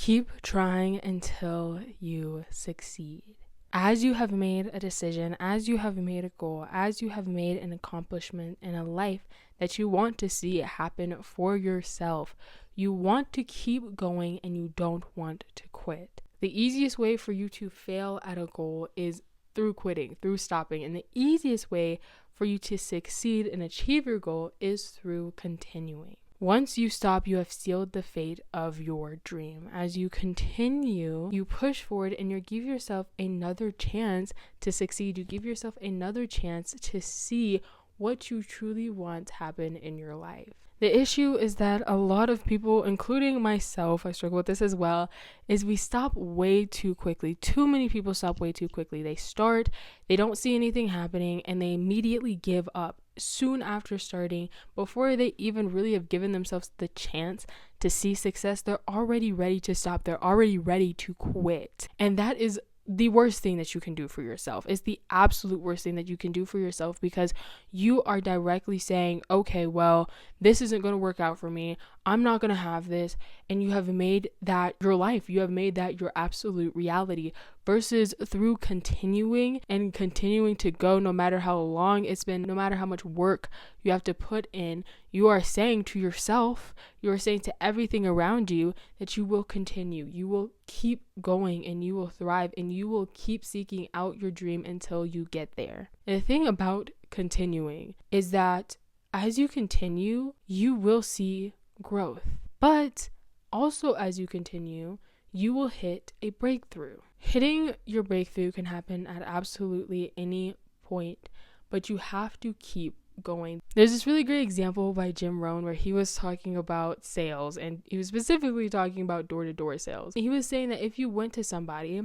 Keep trying until you succeed. As you have made a decision, as you have made a goal, as you have made an accomplishment in a life that you want to see happen for yourself, you want to keep going and you don't want to quit. The easiest way for you to fail at a goal is through quitting, through stopping. And the easiest way for you to succeed and achieve your goal is through continuing. Once you stop, you have sealed the fate of your dream. As you continue, you push forward and you give yourself another chance to succeed. You give yourself another chance to see what you truly want to happen in your life. The issue is that a lot of people, including myself, I struggle with this as well, is we stop way too quickly. Too many people stop way too quickly. They start, they don't see anything happening, and they immediately give up soon after starting. Before they even really have given themselves the chance to see success, they're already ready to stop. They're already ready to quit. And that is the worst thing that you can do for yourself. It's the absolute worst thing that you can do for yourself, because you are directly saying, okay, well, this isn't going to work out for me. I'm not going to have this. And you have made that your life. You have made that your absolute reality, versus through continuing to go, no matter how long it's been, no matter how much work you have to put in, you are saying to yourself, you are saying to everything around you that you will continue, you will keep going, and you will thrive, and you will keep seeking out your dream until you get there. And the thing about continuing is that as you continue, you will see growth. But also as you continue, you will hit a breakthrough. Hitting your breakthrough can happen at absolutely any point, but you have to keep going. There's this really great example by Jim Rohn where he was talking about sales, and he was specifically talking about door-to-door sales. He was saying that if you went to somebody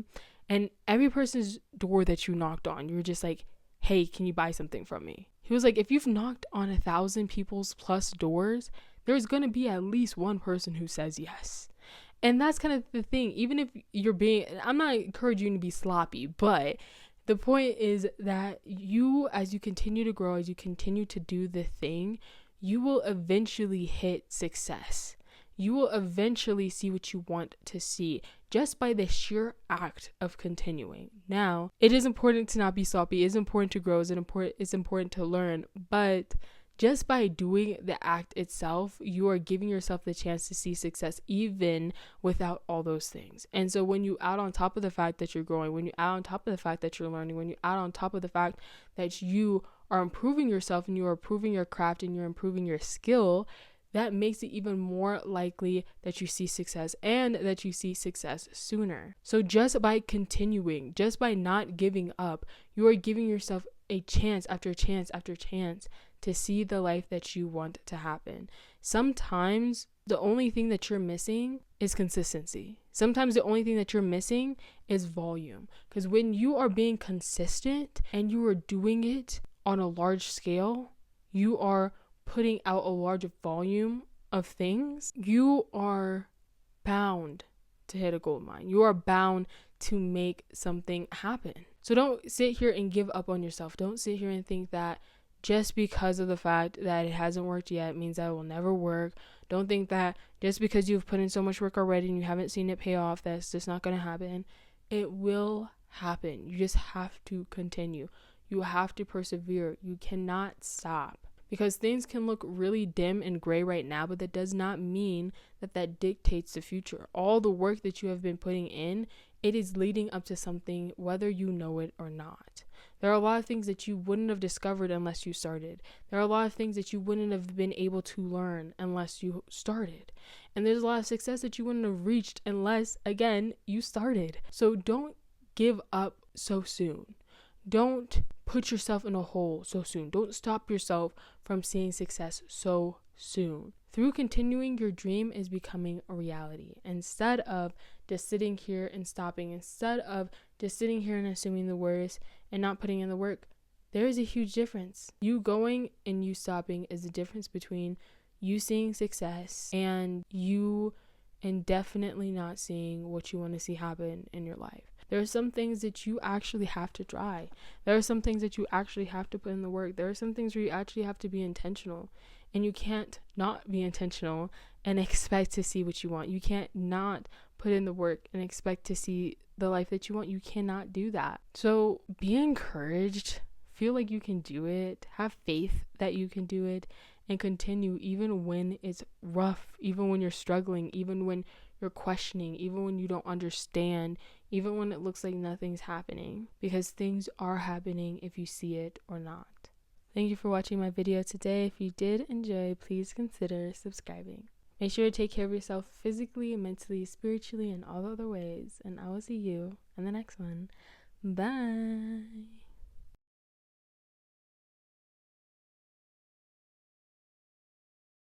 and every person's door that you knocked on, you were just like, hey, can you buy something from me? He was like, if you've knocked on 1,000 people's plus doors, there's going to be at least one person who says yes. And that's kind of the thing. Even if you're I'm not encouraging you to be sloppy, but the point is that you, as you continue to grow, as you continue to do the thing, you will eventually hit success. You will eventually see what you want to see just by the sheer act of continuing. Now, it is important to not be sloppy. It is important to grow. It's important to learn. But just by doing the act itself, you are giving yourself the chance to see success even without all those things. And so when you add on top of the fact that you're growing, when you add on top of the fact that you're learning, when you add on top of the fact that you are improving yourself and you are improving your craft and you're improving your skill, that makes it even more likely that you see success, and that you see success sooner. So just by continuing, just by not giving up, you are giving yourself a chance after chance after chance to see the life that you want to happen. Sometimes the only thing that you're missing is consistency. Sometimes the only thing that you're missing is volume. Because when you are being consistent and you are doing it on a large scale, you are putting out a large volume of things, you are bound to hit a gold mine. You are bound to make something happen. So don't sit here and give up on yourself. Don't sit here and think that just because of the fact that it hasn't worked yet means that it will never work. Don't think that just because you've put in so much work already and you haven't seen it pay off, that's just not going to happen. It will happen. You just have to continue. You have to persevere. You cannot stop. Because things can look really dim and gray right now, but that does not mean that that dictates the future. All the work that you have been putting in, it is leading up to something, whether you know it or not. There are a lot of things that you wouldn't have discovered unless you started. There are a lot of things that you wouldn't have been able to learn unless you started. And there's a lot of success that you wouldn't have reached unless, again, you started. So don't give up so soon. Don't put yourself in a hole so soon. Don't stop yourself from seeing success so soon. Through continuing, your dream is becoming a reality. Instead of just sitting here and stopping, instead of just sitting here and assuming the worst and not putting in the work, there is a huge difference. You going and you stopping is the difference between you seeing success and you indefinitely not seeing what you want to see happen in your life. There are some things that you actually have to try. There are some things that you actually have to put in the work. There are some things where you actually have to be intentional. And you can't not be intentional and expect to see what you want. You can't not put in the work and expect to see the life that you want. You cannot do that. So be encouraged. Feel like you can do it. Have faith that you can do it, and continue even when it's rough, even when you're struggling, even when you're questioning, even when you don't understand, even when it looks like nothing's happening, because things are happening if you see it or not. Thank you for watching my video today. If you did enjoy, please consider subscribing. Make sure to take care of yourself physically, mentally, spiritually, and all the other ways. And I will see you in the next one. Bye.